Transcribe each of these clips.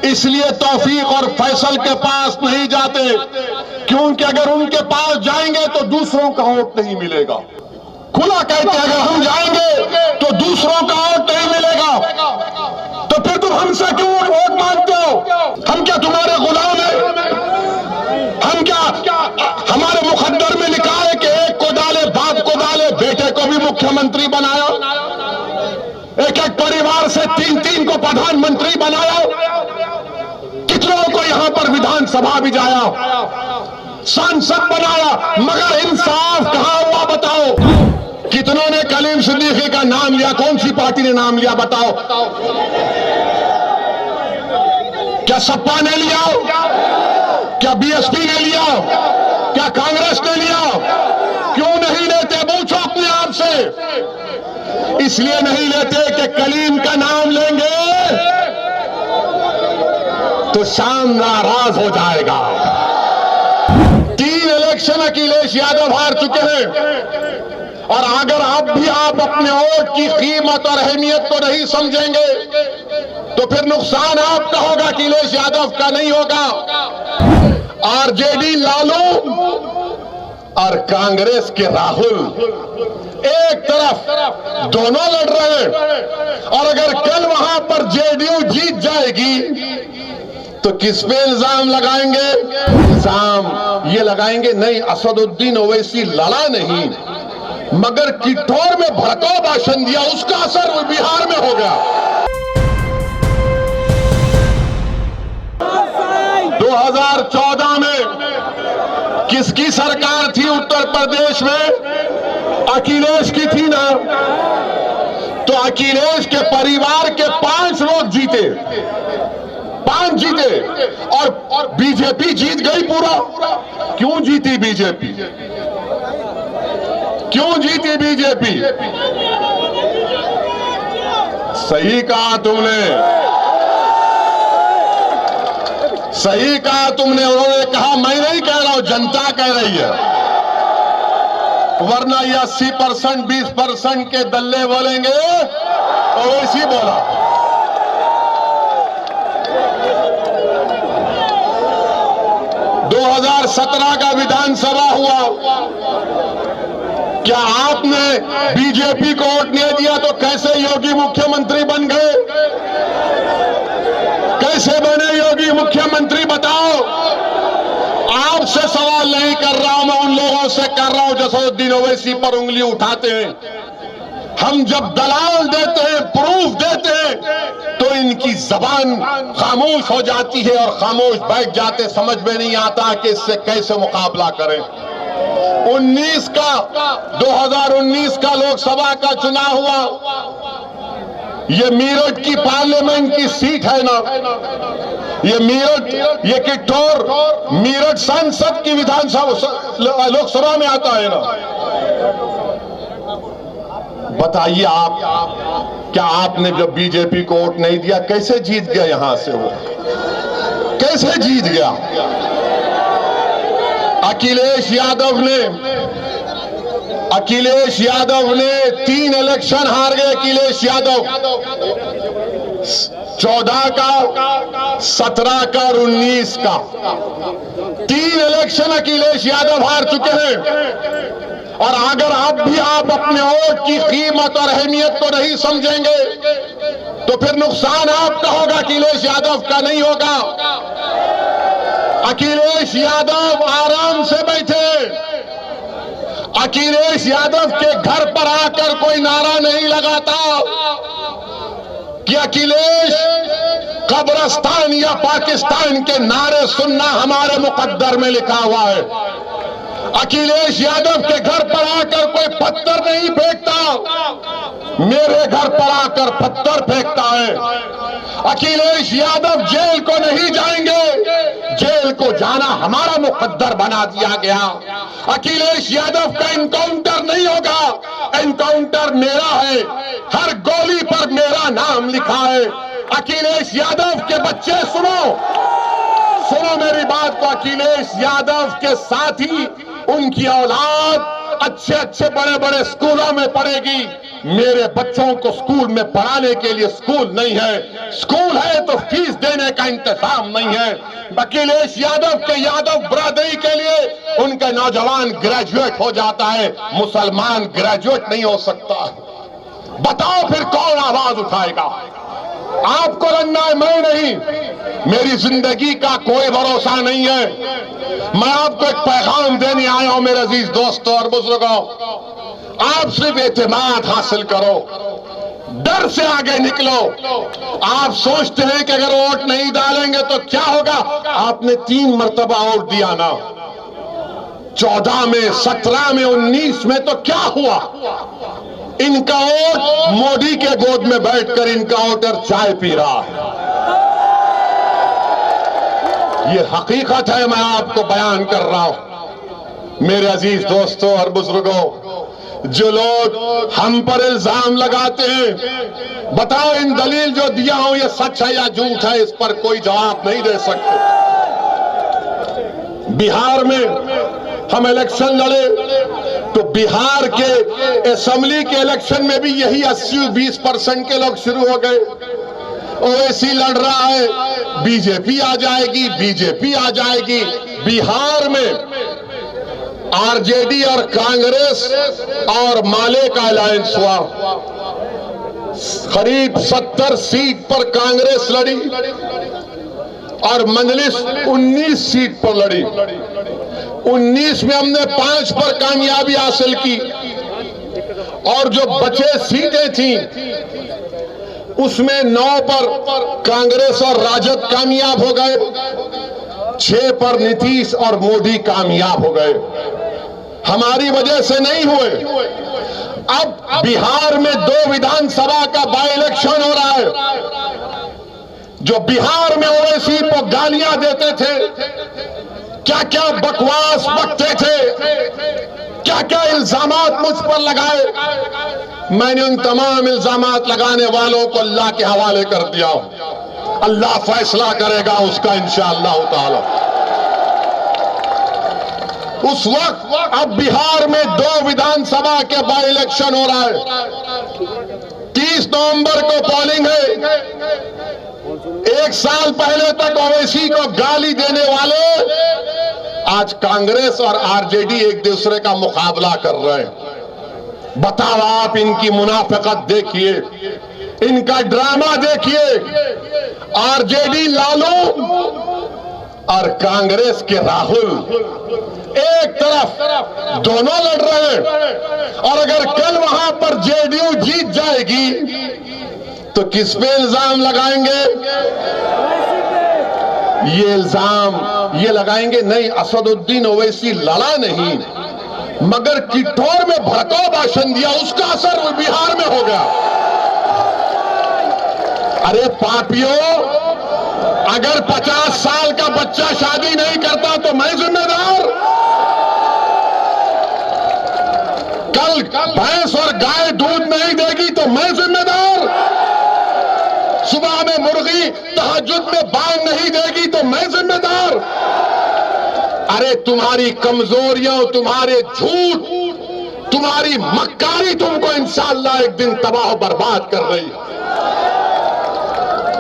इसलिए तौफीक और फैसल के पास नहीं जाते, क्योंकि अगर उनके पास जाएंगे तो दूसरों का वोट नहीं मिलेगा। खुला कहते हैं अगर हम जाएंगे तो दूसरों का वोट नहीं मिलेगा, तो फिर तुम हमसे क्यों वोट मांगते हो? हम क्या तुम्हारे गुलाम हैं? हम क्या, हमारे मुकद्दर में लिखा है कि एक को डाले बाप को डाले, बेटे को भी मुख्यमंत्री बनाया, एक एक परिवार से तीन तीन को प्रधानमंत्री बनाया, कितनों को यहां पर विधानसभा भी जाया, सांसद बनाया, मगर इंसाफ कहां हुआ बताओ? कितनों ने कलीम सिद्दीकी का नाम लिया? कौन सी पार्टी ने नाम लिया बताओ? क्या सपा ने लिया? क्या बीएसपी ने लिया? क्या कांग्रेस ने लिया? क्यों नहीं लेते? पूछो अपने आप से। इसलिए नहीं लेते कि कलीम का नाम लेंगे तो शाम नाराज हो जाएगा। 3 इलेक्शन अखिलेश यादव हार चुके हैं, और अगर आप अपने वोट की कीमत और अहमियत को नहीं समझेंगे तो फिर नुकसान आपका होगा, अखिलेश यादव का नहीं होगा। आरजेडी लालू और कांग्रेस के राहुल एक तरफ दोनों लड़ रहे हैं, और अगर कल वहां पर जेडीयू जीत जाएगी तो किस पे इल्जाम लगाएंगे? इल्जाम ये लगाएंगे नहीं असदुद्दीन ओवैसी लड़ा नहीं, मगर किठौर में भड़काऊ भाषण दिया, उसका असर बिहार में हो गया। 2014 में किसकी सरकार थी उत्तर प्रदेश में? अखिलेश की थी ना। तो अखिलेश के परिवार के 5 लोग जीते, 5 जीते, और बीजेपी जीत गई पूरा। क्यों जीती बीजेपी? क्यों जीती बीजेपी? सही कहा तुमने, सही कहा तुमने। उन्होंने कहा, मैं नहीं कह रहा हूं, जनता कह रही है, वरना ये 80% 20% के दल्ले बोलेंगे, और वैसी बोला। दो 2017 का विधानसभा हुआ, क्या आपने बीजेपी को वोट नहीं दिया तो कैसे योगी मुख्यमंत्री बन गए? कैसे बने योगी मुख्यमंत्री बताओ? आपसे सवाल नहीं कर रहा हूं, मैं उन लोगों से कर रहा हूं जो असदुद्दीन ओवैसी पर उंगली उठाते हैं। हम जब दलाल देते हैं, प्रूफ देते हैं, तो इनकी जबान खामोश हो जाती है और खामोश बैठ जाते, समझ में नहीं आता कि इससे कैसे मुकाबला करें। 2019 का लोकसभा का चुनाव हुआ, ये मीरठ की पार्लियामेंट की सीट है ना, ये मीरठ, ये किठौर मीरठ सांसद की विधानसभा लोकसभा में आता है ना। बताइए आप, क्या आपने जब बीजेपी को वोट नहीं दिया कैसे जीत गया? यहां से वो कैसे जीत गया? अखिलेश यादव ने 3 इलेक्शन हार गए। अखिलेश यादव 14 का, 17 का और 19 का 3 इलेक्शन अखिलेश यादव हार चुके हैं, और अगर आप अपने वोट की कीमत और अहमियत को नहीं समझेंगे तो फिर नुकसान आपका होगा, अखिलेश यादव का नहीं होगा। अखिलेश यादव आराम से बैठे, अखिलेश यादव के घर पर आकर कोई नारा नहीं लगाता कि अखिलेश कब्रिस्तान या पाकिस्तान के नारे सुनना हमारे मुकद्दर में लिखा हुआ है। अखिलेश यादव के घर पर आकर कोई पत्थर नहीं फेंकता, मेरे घर पर आकर पत्थर फेंकता है। अखिलेश यादव जेल को नहीं जाएंगे, जेल को जाना हमारा मुकद्दर बना दिया गया। अखिलेश यादव का एनकाउंटर नहीं होगा, एनकाउंटर मेरा है, हर गोली पर मेरा नाम लिखा है। अखिलेश यादव के बच्चे सुनो मेरी बात को, अखिलेश यादव के साथ ही उनकी औलाद अच्छे बड़े स्कूलों में पढ़ेगी। मेरे बच्चों को स्कूल में पढ़ाने के लिए स्कूल नहीं है, स्कूल है तो फीस देने का इंतजाम नहीं है। अखिलेश यादव के यादव बरादरी के लिए उनका नौजवान ग्रेजुएट हो जाता है, मुसलमान ग्रेजुएट नहीं हो सकता। बताओ फिर कौन आवाज उठाएगा? आपको लड़ना है, मैं नहीं। मेरी जिंदगी का कोई भरोसा नहीं है। मैं आपको एक पैगाम देने आया हूं मेरे अजीज दोस्तों और बुजुर्गों, आप सिर्फ एतमाद हासिल करो, डर से आगे निकलो। आप सोचते हैं कि अगर वोट नहीं डालेंगे तो क्या होगा? आपने 3 मरतबा वोट दिया ना, 14 में, 17 में, 19 में, तो क्या हुआ? इनका वोट मोदी के गोद में बैठकर इनका वोटर चाय पी रहा है। ये हकीकत है, मैं आपको बयान कर रहा हूं। मेरे अजीज दोस्तों और बुजुर्गों, जो लोग हम पर इल्जाम लगाते हैं, बताओ इन दलील जो दिया हूं ये सच है या झूठ है? इस पर कोई जवाब नहीं दे सकते। बिहार में हम इलेक्शन लड़े तो बिहार के असेंबली के इलेक्शन में भी यही 80-20% के लोग शुरू हो गए। ओवैसी लड़ रहा है, बीजेपी आ जाएगी, बीजेपी आ जाएगी। बिहार में आरजेडी और कांग्रेस और माले का अलायंस हुआ। करीब 70 सीट पर कांग्रेस लड़ी और मजलिस 19 सीट पर लड़ी। 19 में हमने 5 पर कामयाबी हासिल की और जो बचे सीटें थी उसमें 9 पर कांग्रेस और राजद कामयाब हो गए, 6 पर नीतीश और मोदी कामयाब हो गए। हमारी वजह से नहीं हुए। अब बिहार में 2 विधानसभा का बाई इलेक्शन हो रहा है। जो बिहार में ओवैसी को गालियां देते थे, क्या क्या बकवास बकते थे, क्या क्या इल्जामात मुझ पर लगाए, मैंने उन तमाम इल्जामात लगाने वालों को अल्लाह के हवाले कर दिया। अल्लाह फैसला करेगा उसका इंशाअल्लाह ताला। उस वक्त अब बिहार में 2 विधानसभा के बाई इलेक्शन हो रहा है। 30 नवंबर को पोलिंग है। 1 साल पहले तक ओवैसी को गाली देने वाले आज कांग्रेस और आरजेडी एक दूसरे का मुकाबला कर रहे हैं। बताओ आप, इनकी मुनाफिकत देखिए, इनका ड्रामा देखिए। आरजेडी लालू और कांग्रेस के राहुल एक तरफ, दोनों लड़ रहे हैं। और अगर कल वहां पर जेडीयू जीत जाएगी तो किस पे इल्जाम लगाएंगे? ये इल्जाम ये लगाएंगे, नहीं असदुद्दीन ओवैसी लड़ा नहीं मगर किठौर में भड़काऊ भाषण दिया, उसका असर बिहार में हो गया। अरे पापियों, अगर 50 साल का बच्चा शादी नहीं करता तो मैं जिम्मेदार? कल भैंस और गाय दूध नहीं देगी तो मैं जिम्मेदार? सुबह में मुर्गी तहज्जुद में बांग नहीं देगी तो मैं जिम्मेदार? अरे तुम्हारी कमजोरियां, तुम्हारे झूठ, तुम्हारी मक्कारी तुमको इंशाअल्लाह एक दिन तबाह बर्बाद कर रही है।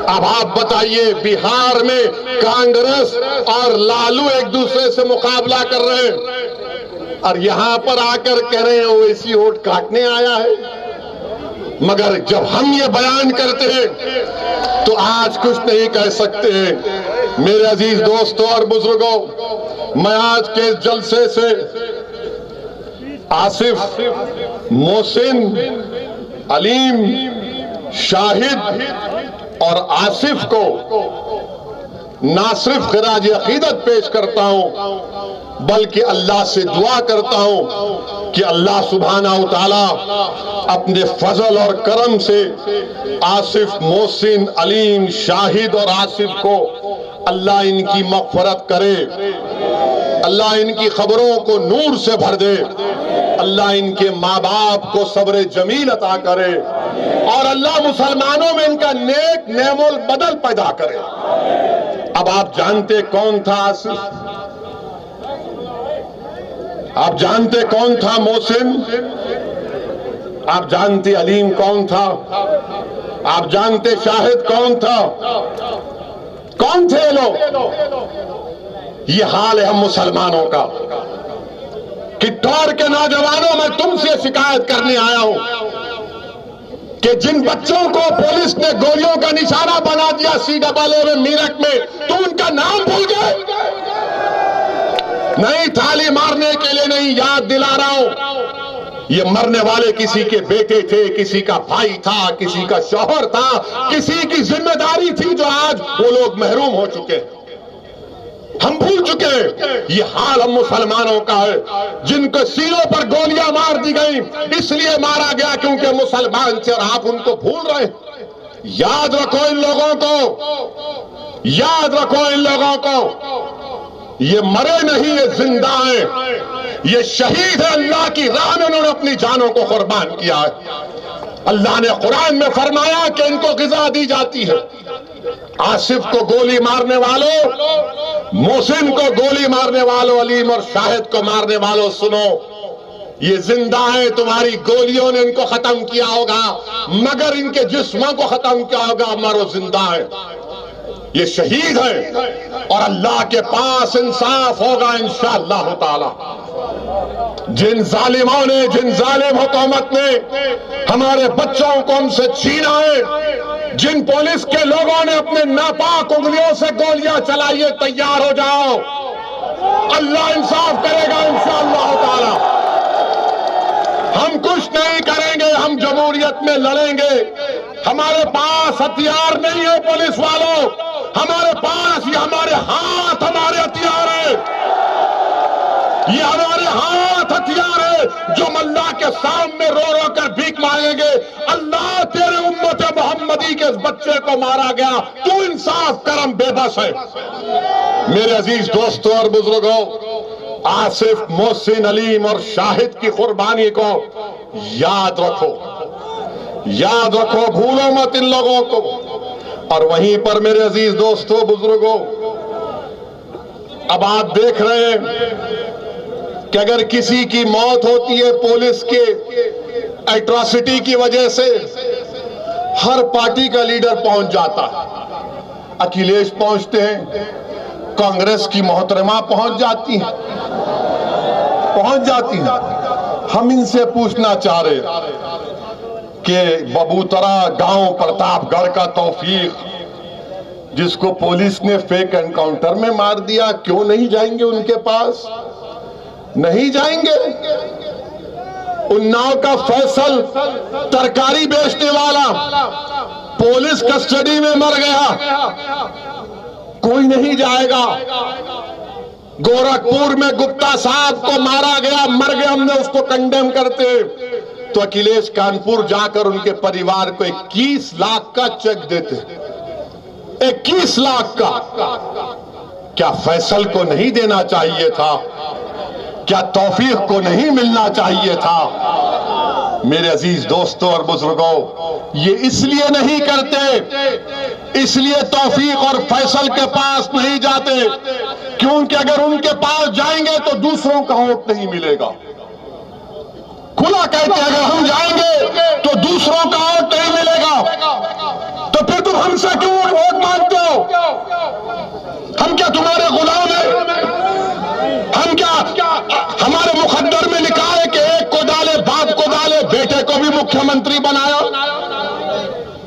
अब आप बताइए, बिहार में कांग्रेस और लालू एक दूसरे से मुकाबला कर रहे हैं और यहां पर आकर कह रहे हैं ओवैसी वोट काटने आया है। मगर जब हम ये बयान करते हैं तो आज कुछ नहीं कह सकते हैं। मेरे अजीज दोस्तों और बुजुर्गों, मैं आज के जलसे से आसिफ, मोहसिन, अलीम, शाहिद और आसिफ को ना सिर्फ खिराज अकीदत पेश करता हूं बल्कि अल्लाह से दुआ करता हूं कि अल्लाह सुब्हानहू तआला अपने फजल और करम से आसिफ, मोहसिन, अलीम, शाहिद और आसिफ को अल्लाह इनकी मग़फ़िरत करे, अल्लाह इनकी खबरों को नूर से भर दे, अल्लाह इनके माँ बाप को सब्र जमील अता करे और अल्लाह मुसलमानों में इनका नेक नेमुल बदल पैदा करे। अब आप जानते कौन था आसिफ? आप जानते कौन था मोहसिन? आप जानते अलीम कौन था? आप जानते शाहिद कौन था? कौन थे लोग? ये हाल है हम मुसलमानों का कि टॉर के नौजवानों, मैं तुमसे शिकायत करने आया हूं कि जिन बच्चों को पुलिस ने गोलियों का निशाना बना दिया CAA में मीरठ में, तुम उनका नाम भूल गए? नहीं, थाली मारने के लिए नहीं, याद दिला रहा हूं, ये मरने वाले किसी के बेटे थे, किसी का भाई था, किसी का शौहर था, किसी की जिम्मेदारी थी जो आज वो लोग महरूम हो चुके हैं। हम भूल चुके हैं। ये हाल हम मुसलमानों का है, जिनको सीनों पर गोलियां मार दी गई, इसलिए मारा गया क्योंकि मुसलमान थे, और आप उनको भूल रहे हैं। याद रखो इन लोगों को, याद रखो इन लोगों को, ये मरे नहीं, ये जिंदा हैं, ये शहीद है। अल्लाह की राह में उन्होंने अपनी जानों को कुर्बान किया है। अल्लाह ने कुरान में फरमाया कि इनको गिज़ा दी जाती है। आसिफ को गोली मारने वालों, मोहसिन को गोली मारने वालों, अलीम और शाहिद को मारने वालों, सुनो, ये जिंदा है। तुम्हारी गोलियों ने इनको खत्म किया होगा, मगर इनके जिस्मों को खत्म किया होगा, मरो जिंदा है। ये शहीद है और अल्लाह के पास इंसाफ होगा इंशाअल्लाह ताला। जिन जालिमों ने, जिन जालिम हुकूमत ने हमारे बच्चों को हमसे छीना है, जिन पुलिस के लोगों ने अपने नापाक उंगलियों से गोलियां चलाई है, तैयार हो जाओ, अल्लाह इंसाफ करेगा इंशाअल्लाह ताला। हम कुछ नहीं करेंगे, हम जमहूरियत में लड़ेंगे। हमारे पास हथियार नहीं है पुलिस वालों, हमारे पास ये हमारे हाथ, हमारे हथियार है, ये हमारे हाथ हथियार है, जो अल्लाह के सामने रो रो कर भीख मांगेंगे। अल्लाह, तेरे उम्मत मोहम्मदी के इस बच्चे को मारा गया, तू इंसाफ कर, हम बेबस है। मेरे अजीज दोस्तों और बुजुर्गों, आसिफ, मोहसिन, अलीम और शाहिद की कुर्बानी को याद रखो, याद रखो, भूलो मत इन लोगों को। और वहीं पर मेरे अजीज दोस्तों, बुजुर्गों, अब आप देख रहे हैं कि अगर किसी की मौत होती है पुलिस के एट्रॉसिटी की वजह से, हर पार्टी का लीडर पहुंच जाता है। अखिलेश पहुंचते हैं, कांग्रेस की मोहतरमा पहुंच जाती है, पहुंच जाती है। हम इनसे पूछना चाह रहे कि बबूतरा गांव प्रतापगढ़ का तौफीक, जिसको पुलिस ने फेक एनकाउंटर में मार दिया, क्यों नहीं जाएंगे उनके पास? नहीं जाएंगे। उन्नाव का फैसल, तरकारी बेचने वाला, पुलिस कस्टडी में मर गया, कोई नहीं जाएगा। गोरखपुर में गुप्ता साहब को मारा गया, मर गया, हमने उसको कंडेम करते, तो अखिलेश कानपुर जाकर उनके परिवार को 21 लाख का चेक देते। 21 लाख का। क्या फैसल को नहीं देना चाहिए था? क्या तौफीक को नहीं मिलना चाहिए था? मेरे अजीज दोस्तों और बुजुर्गों, ये इसलिए नहीं करते, इसलिए तौफीक और फैसल के पास नहीं जाते क्योंकि अगर उनके पास जाएंगे तो दूसरों का वोट नहीं मिलेगा। खुला कहते हैं, अगर हम जाएंगे तो दूसरों का वोट नहीं मिलेगा। तो फिर तुम हमसे क्यों वोट मांगते हो? हम क्या तुम्हारे गुलाम हैं? हम क्या, हमारे मुकद्दर में लिखा है कि एक को डाले, बाप को डाले, बेटे को भी मुख्यमंत्री बनाया,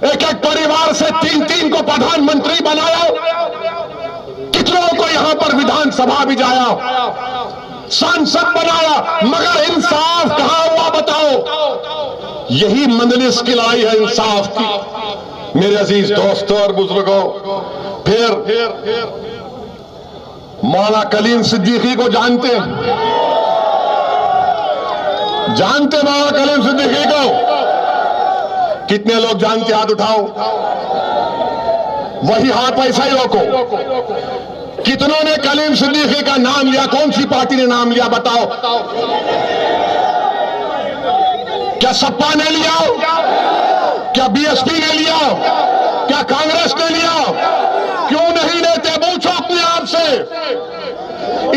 एक एक परिवार से 3-3 को प्रधानमंत्री बनाया, कितनों को यहां पर विधानसभा भी जाया, सांसद बनाया, मगर इंसाफ कहां हुआ बताओ? यही मंजलिस की लड़ाई है इंसाफ की। मेरे अजीज दोस्तों और बुजुर्गों, फिर मौलाना कलीम सिद्दीकी को जानते हैं? जानते मौलाना कलीम सिद्दीकी को? कितने लोग जानते? हाथ उठाओ। वही हाथ ऐसा ही रोको। कितनों ने कलीम सिद्दीकी का नाम लिया? कौन सी पार्टी ने नाम लिया बताओ? क्या सपा ने लिया? क्या बीएसपी ने लिया? क्या कांग्रेस ने लिया? क्यों नहीं लेते? पूछो अपने आप से।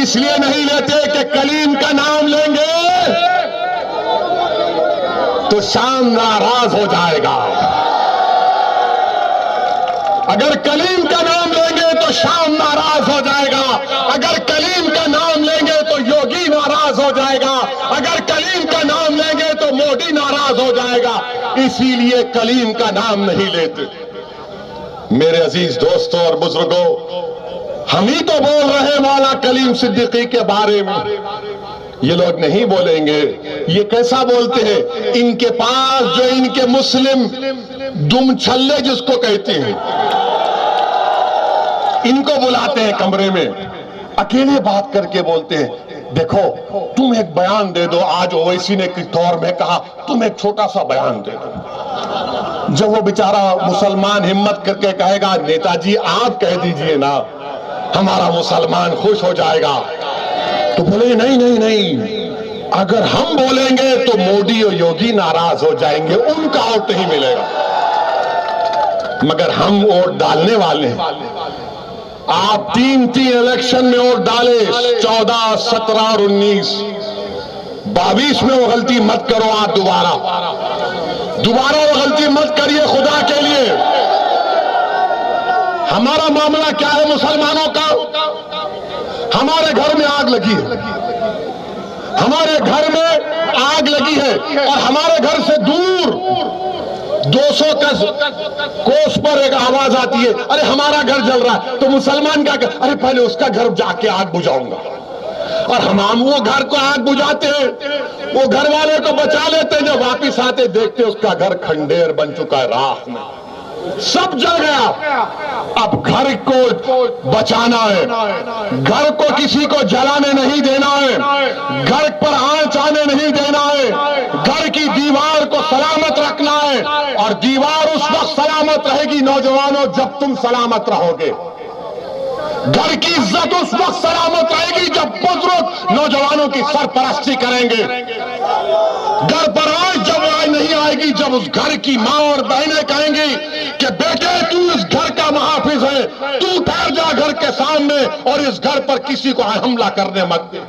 इसलिए नहीं लेते कि कलीम का नाम लेंगे तो शाम नाराज हो जाएगा। अगर कलीम का नाम लेंगे तो शाम नाराज हो जाएगा। अगर कलीम का नाम लेंगे तो योगी नाराज हो जाएगा। अगर कलीम का नाम लेंगे तो मोदी नाराज हो जाएगा। इसीलिए कलीम का नाम नहीं लेते। मेरे अजीज दोस्तों और बुजुर्गों, हम ही तो बोल रहे हैं मौला कलीम सिद्दीकी के बारे में, ये लोग नहीं बोलेंगे। ये कैसा बोलते हैं? इनके पास जो इनके मुस्लिम दुम छल्ले जिसको कहते हैं, इनको बुलाते हैं कमरे में, अकेले बात करके बोलते हैं, देखो तुम एक बयान दे दो। आज ओवैसी ने किस दौर में कहा तुम एक छोटा सा बयान दे दो। जब वो बेचारा मुसलमान हिम्मत करके कहेगा नेताजी आप कह दीजिए ना, हमारा मुसलमान खुश हो जाएगा, तो बोले नहीं नहीं नहीं, अगर हम बोलेंगे तो मोदी और योगी नाराज हो जाएंगे, उनका वोट नहीं मिलेगा। मगर हम वोट डालने वाले हैं। आप 3 इलेक्शन में वोट डाले, 14, 17 और 19, 22 में वो गलती मत करो। आप दोबारा वो गलती मत करिए खुदा के लिए। हमारा मामला क्या है मुसलमानों का? हमारे घर में आग लगी है, हमारे घर में आग लगी है, और हमारे घर से दूर 200 कोस पर एक आवाज आती है, अरे हमारा घर जल रहा है। तो मुसलमान क्या कर, अरे पहले उसका घर जाके आग बुझाऊंगा। और हम वो घर को आग बुझाते हैं, वो घर वाले को बचा लेते हैं, जब वापिस आते देखते उसका घर खंडेर बन चुका है, राख में सब जल गया। अब घर को बचाना है, घर को किसी को जलाने नहीं देना है, घर पर आंच आने नहीं देना है, घर की दीवार को सलामत रखना है। और दीवार उस वक्त सलामत रहेगी नौजवानों जब तुम सलामत रहोगे। घर की इज्जत उस वक्त सलामत रहेगी जब बुजुर्ग नौजवानों की सरपरस्ती करेंगे। घर पर आज जब आय नहीं आएगी जब उस घर की मां और बहनें कहेंगी कि बेटे तू इस घर का मुहाफिज है, तू ठहर जा घर के सामने और इस घर पर किसी को हमला करने मत दे।